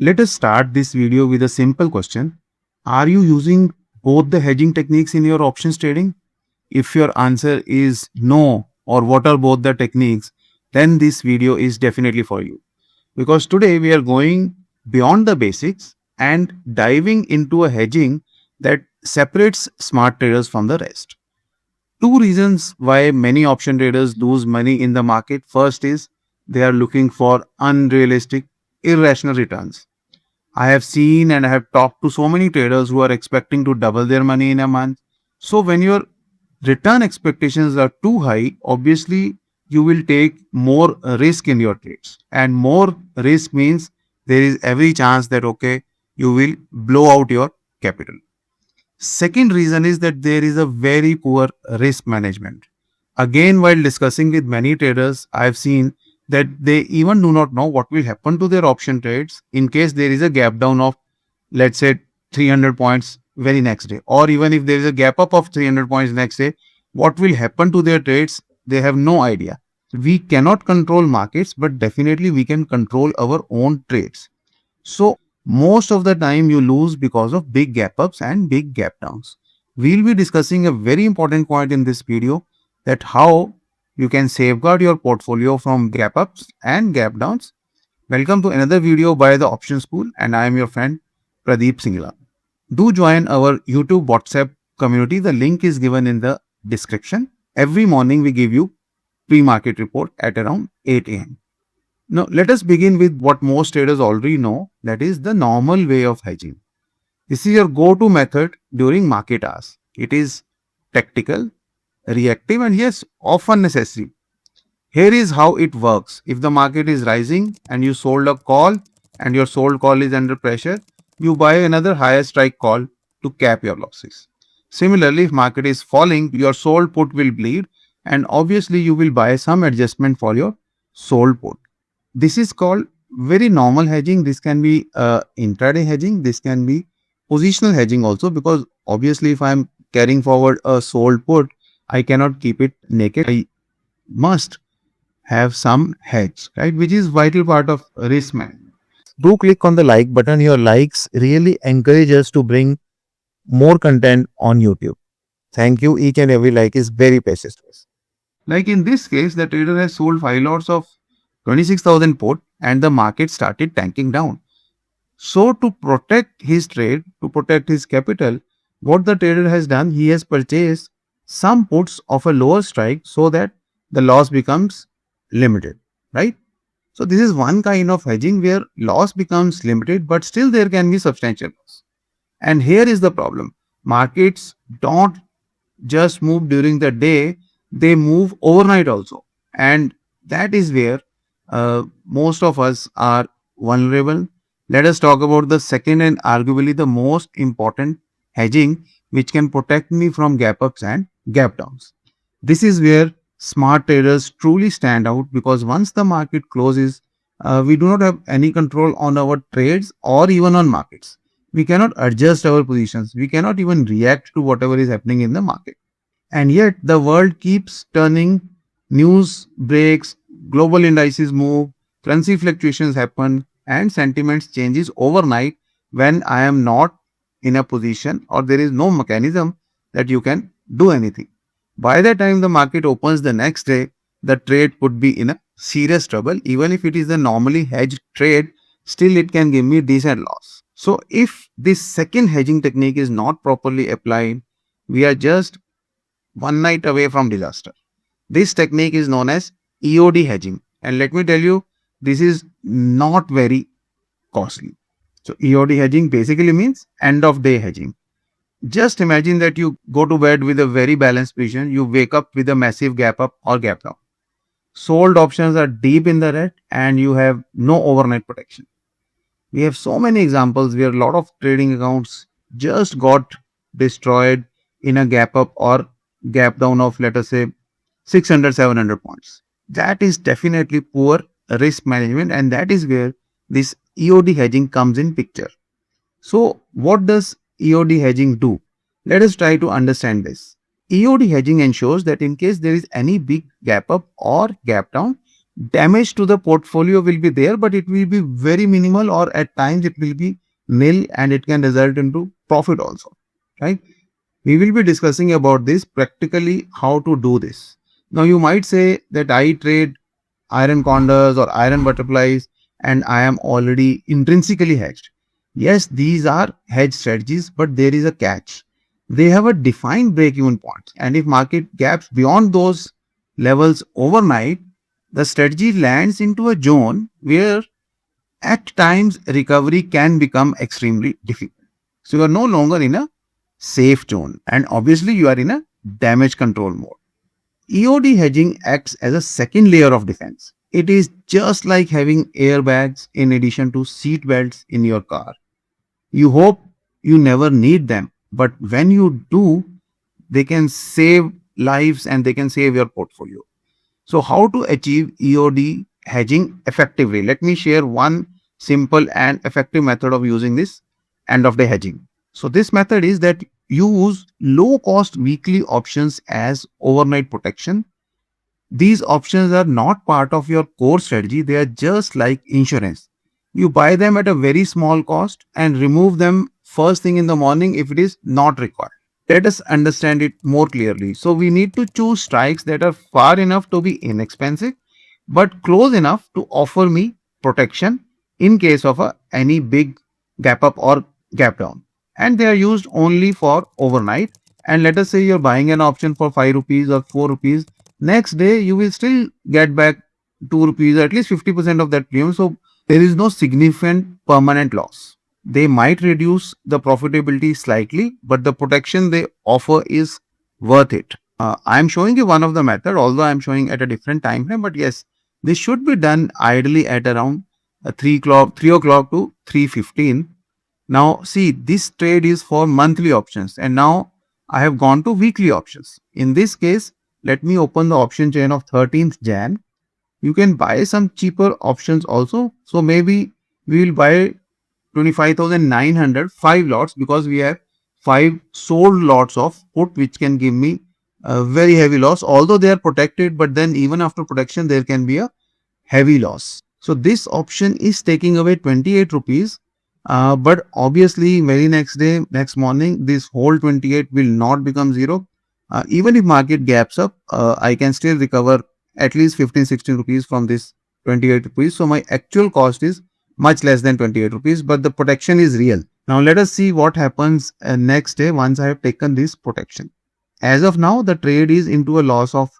Let us start this video with a simple question. Are you using both the hedging techniques in your options trading? If your answer is no, or what are both the techniques, then this video is definitely for you. Because today we are going beyond the basics and diving into a hedging that separates smart traders from the rest. Two reasons why many option traders lose money in the market. First is they are looking for unrealistic, irrational returns. I have seen and I have talked to so many traders who are expecting to double their money in a month. So when your return expectations are too high, obviously you will take more risk in your trades. And more risk means there is every chance that okay, you will blow out your capital. Second reason is that there is a very poor risk management. Again, while discussing with many traders, I have seen that they even do not know what will happen to their option trades in case there is a gap down of, let's say, 300 points very next day, or even if there is a gap up of 300 points next day, what will happen to their trades? They have no idea. We cannot control markets, but definitely we can control our own trades. So most of the time you lose because of big gap ups and big gap downs. We'll be discussing a very important point in this video, that how you can safeguard your portfolio from gap ups and gap downs. Welcome to another video by the Option School, and I am your friend Pradeep Singla. Do join our YouTube WhatsApp community. The link is given in the description. Every morning we give you pre-market report at around 8 a.m. Now let us begin with what most traders already know, that is the normal way of hedging. This is your go-to method during market hours. It is tactical, reactive, and yes, often necessary. Here is how it works. If the market is rising and you sold a call and your sold call is under pressure, you buy another higher strike call to cap your losses. Similarly, if market is falling, your sold put will bleed, and obviously you will buy some adjustment for your sold put. This is called very normal hedging. This can be intraday hedging. This can be positional hedging also, because obviously if I am carrying forward a sold put, I cannot keep it naked. I must have some hedge, right? Which is vital part of risk management. Do click on the like button. Your likes really encourage us to bring more content on YouTube. Thank you. Each and every like is very precious to us. Like in this case, the trader has sold 5 lots of 26,000 put and the market started tanking down. So to protect his trade, to protect his capital, what the trader has done, he has purchased some puts of a lower strike so that the loss becomes limited, right? So this is one kind of hedging where loss becomes limited, but still there can be substantial loss. And here is the problem. Markets don't just move during the day, they move overnight also. And that is where most of us are vulnerable. Let us talk about the second and arguably the most important hedging, which can protect me from gap ups and gap downs. This is where smart traders truly stand out, because once the market closes, we do not have any control on our trades or even on markets. We cannot adjust our positions. We cannot even react to whatever is happening in the market. And yet the world keeps turning, news breaks, global indices move, currency fluctuations happen, and sentiments changes overnight when I am not in a position or there is no mechanism that you can do anything. By the time the market opens the next day, the trade could be in a serious trouble. Even if it is a normally hedged trade, still it can give me decent loss. So if this second hedging technique is not properly applied, we are just one night away from disaster. This technique is known as EOD hedging, and let me tell you, this is not very costly. So EOD hedging basically means end of day hedging. Just imagine that you go to bed with a very balanced position, you wake up with a massive gap up or gap down. Sold options are deep in the red and you have no overnight protection. We have so many examples where a lot of trading accounts just got destroyed in a gap up or gap down of, let us say, 600, 700 points. That is definitely poor risk management, and that is where this EOD hedging comes in picture. So what does EOD hedging do? Let us try to understand this. EOD hedging ensures that in case there is any big gap up or gap down, damage to the portfolio will be there, but it will be very minimal, or at times it will be nil, and it can result into profit also, right? We will be discussing about this practically, how to do this. Now you might say that I trade iron condors or iron butterflies and I am already intrinsically hedged. Yes, these are hedge strategies, but there is a catch. They have a defined break-even point, and if market gaps beyond those levels overnight, the strategy lands into a zone where at times recovery can become extremely difficult. So you are no longer in a safe zone, and obviously you are in a damage control mode. EOD hedging acts as a second layer of defense. It is just like having airbags in addition to seat belts in your car. You hope you never need them, but when you do, they can save lives and they can save your portfolio. So, how to achieve EOD hedging effectively? Let me share one simple and effective method of using this end of day hedging. So, this method is that use low cost weekly options as overnight protection. These options are not part of your core strategy, they are just like insurance. You buy them at a very small cost and remove them first thing in the morning if it is not required. Let us understand it more clearly. So, we need to choose strikes that are far enough to be inexpensive but close enough to offer me protection in case of any big gap up or gap down. And they are used only for overnight. And let us say you're buying an option for 5 rupees or 4 rupees. Next day, you will still get back 2 rupees, at least 50% of that premium. So, there is no significant permanent loss. They might reduce the profitability slightly, but the protection they offer is worth it. I'm showing you one of the method, although I'm showing at a different time frame, but yes, this should be done ideally at around 3 o'clock to 3:15. Now, see, this trade is for monthly options, and now I have gone to weekly options. In this case, let me open the option chain of 13th Jan. You can buy some cheaper options also. So maybe we will buy 25,900 5 lots, because we have 5 sold lots of put which can give me a very heavy loss, although they are protected, but then even after protection there can be a heavy loss. So this option is taking away 28 rupees, but obviously very next day, next morning, this whole 28 will not become zero. Even if market gaps up, I can still recover at least 15-16 rupees from this 28 rupees. So my actual cost is much less than 28 rupees, but the protection is real. Now let us see what happens next day once I have taken this protection. As of now, the trade is into a loss of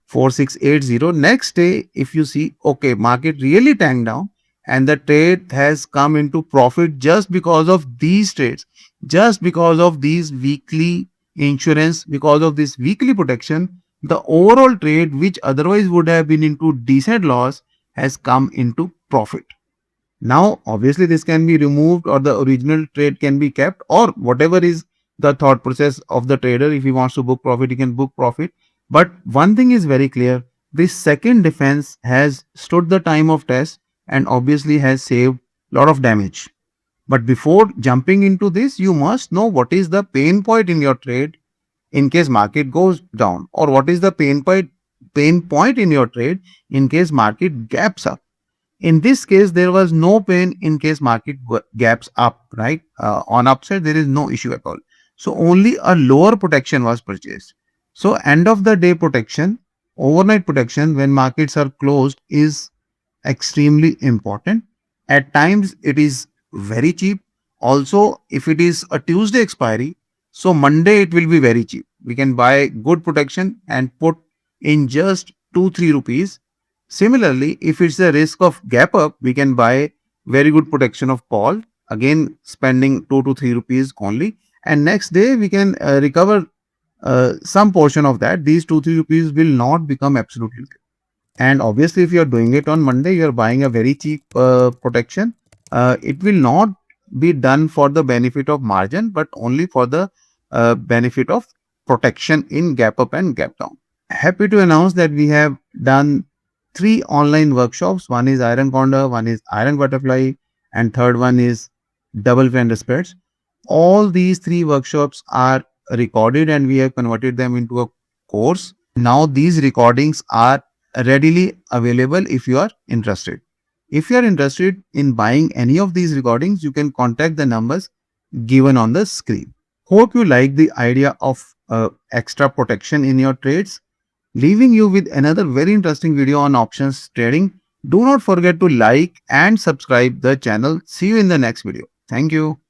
4680. Next day, if you see, okay, market really tanked down and the trade has come into profit just because of these trades, just because of these weekly insurance, because of this weekly protection, the overall trade, which otherwise would have been into decent loss, has come into profit. Now, obviously, this can be removed or the original trade can be kept, or whatever is the thought process of the trader. If he wants to book profit, he can book profit. But one thing is very clear, this second defense has stood the time of test and obviously has saved a lot of damage. But before jumping into this, you must know what is the pain point in your trade in case market goes down, or what is the pain point in your trade in case market gaps up. In this case, there was no pain in case market gaps up, right? On upside, there is no issue at all. So only a lower protection was purchased. So end of the day protection, overnight protection when markets are closed is extremely important. At times it is very cheap. Also, if it is a Tuesday expiry, so Monday it will be very cheap. We can buy good protection and put in just 2-3 rupees. Similarly, if it's a risk of gap up, we can buy very good protection of call, again spending 2 to 3 rupees only, and next day we can recover some portion of that. These 2-3 rupees will not become absolutely. And obviously, if you are doing it on Monday, you are buying a very cheap protection. It will not be done for the benefit of margin, but only for the benefit of protection in gap up and gap down. Happy to announce that we have done 3 online workshops. One is iron condor, one is iron butterfly, and third one is double fender spreads. All these 3 workshops are recorded and we have converted them into a course. Now these recordings are readily available if you are interested. If you are interested in buying any of these recordings, you can contact the numbers given on the screen. Hope you like the idea of extra protection in your trades. Leaving you with another very interesting video on options trading. Do not forget to like and subscribe the channel. See you in the next video. Thank you.